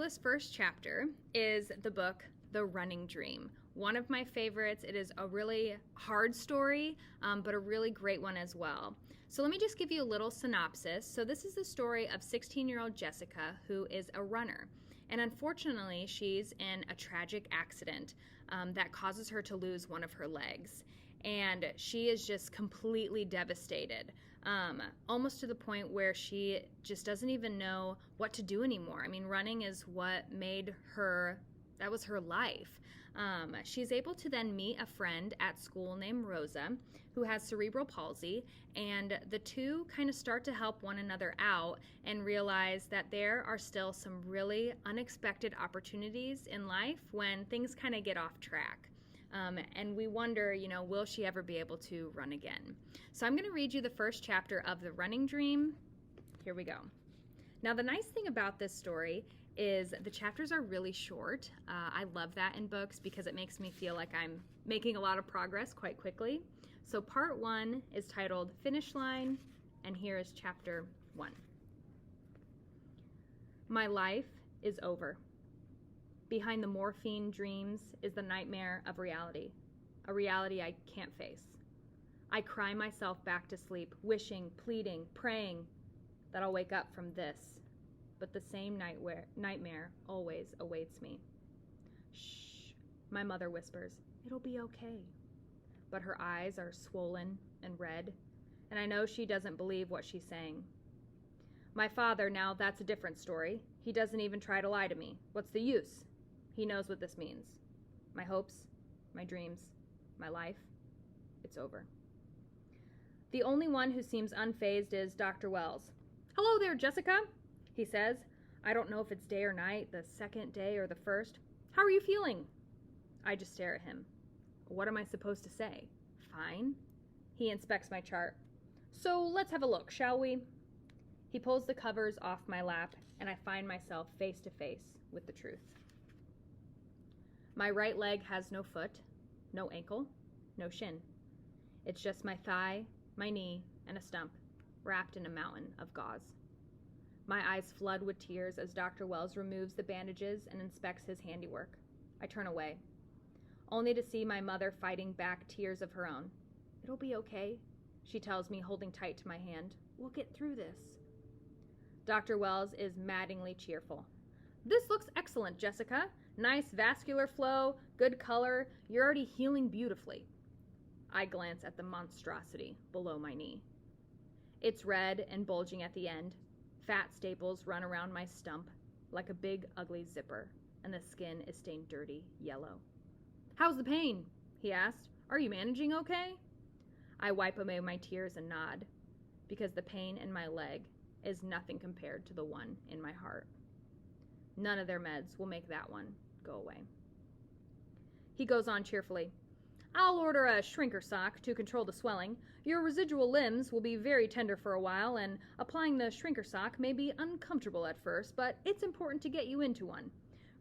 this first chapter is the book The Running Dream. One of my favorites. It is a really hard story, but a really great one as well. So let me just give you a little synopsis. So this is the story of 16-year-old Jessica, who is a runner. And unfortunately, she's in a tragic accident that causes her to lose one of her legs. And she is just completely devastated, almost to the point where she just doesn't even know what to do anymore. I mean, running is what made her, that was her life. She's able to then meet a friend at school named Rosa, who has cerebral palsy, and the two kind of start to help one another out and realize that there are still some really unexpected opportunities in life when things kind of get off track. And we wonder, will she ever be able to run again? So I'm going to read you the first chapter of The Running Dream. Here we go. Now, the nice thing about this story is the chapters are really short. I love that in books because it makes me feel like I'm making a lot of progress quite quickly. So part 1 is titled Finish Line, and here is chapter 1. My life is over. Behind the morphine dreams is the nightmare of reality, a reality I can't face. I cry myself back to sleep, wishing, pleading, praying that I'll wake up from this, but the same nightmare always awaits me. Shh, my mother whispers, it'll be okay. But her eyes are swollen and red, and I know she doesn't believe what she's saying. My father, now that's a different story. He doesn't even try to lie to me. What's the use? He knows what this means. My hopes, my dreams, my life, it's over. The only one who seems unfazed is Dr. Wells. Hello there, Jessica, he says. I don't know if it's day or night, the second day or the first. How are you feeling? I just stare at him. What am I supposed to say? Fine. He inspects my chart. So let's have a look, shall we? He pulls the covers off my lap, and I find myself face to face with the truth. My right leg has no foot, no ankle, no shin. It's just my thigh, my knee, and a stump, wrapped in a mountain of gauze. My eyes flood with tears as Dr. Wells removes the bandages and inspects his handiwork. I turn away, only to see my mother fighting back tears of her own. It'll be okay, she tells me, holding tight to my hand. We'll get through this. Dr. Wells is maddeningly cheerful. This looks excellent, Jessica. Nice vascular flow, good color. You're already healing beautifully. I glance at the monstrosity below my knee. It's red and bulging at the end. Fat staples run around my stump like a big, ugly zipper, and the skin is stained dirty yellow. How's the pain? He asked. Are you managing okay? I wipe away my tears and nod, because the pain in my leg is nothing compared to the one in my heart. None of their meds will make that one go away. He goes on cheerfully. I'll order a shrinker sock to control the swelling. Your residual limbs will be very tender for a while, and applying the shrinker sock may be uncomfortable at first, but it's important to get you into one.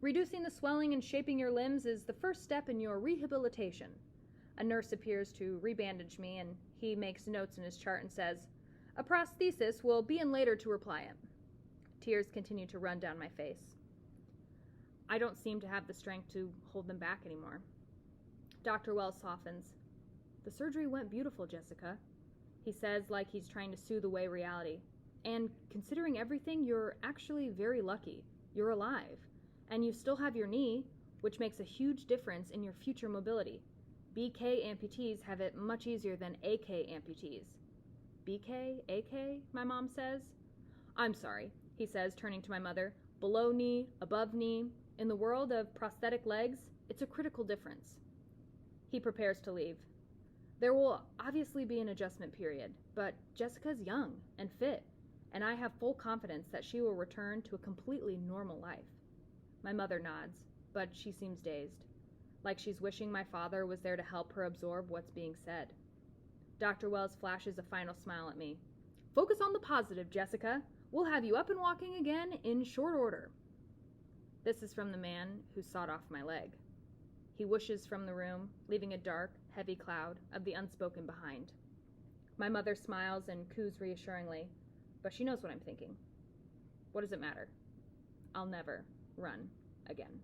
Reducing the swelling and shaping your limbs is the first step in your rehabilitation. A nurse appears to rebandage me, and he makes notes in his chart and says, a prosthesis will be in later to reply it. Tears continue to run down my face. I don't seem to have the strength to hold them back anymore. Dr. Wells softens. The surgery went beautiful, Jessica. He says like he's trying to soothe away reality. And considering everything, you're actually very lucky. You're alive. And you still have your knee, which makes a huge difference in your future mobility. BK amputees have it much easier than AK amputees. BK? AK? My mom says. I'm sorry, he says, turning to my mother. Below knee, above knee. In the world of prosthetic legs, it's a critical difference. He prepares to leave. There will obviously be an adjustment period, but Jessica's young and fit, and I have full confidence that she will return to a completely normal life. My mother nods, but she seems dazed, like she's wishing my father was there to help her absorb what's being said. Dr. Wells flashes a final smile at me. Focus on the positive, Jessica. We'll have you up and walking again in short order. This is from the man who sawed off my leg. He whooshes from the room, leaving a dark, heavy cloud of the unspoken behind. My mother smiles and coos reassuringly, but she knows what I'm thinking. What does it matter? I'll never run again.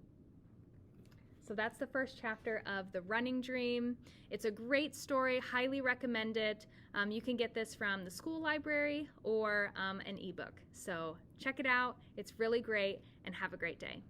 So that's the first chapter of The Running Dream. It's a great story, highly recommend it. You can get this from the school library or an ebook. So check it out. It's really great, and have a great day.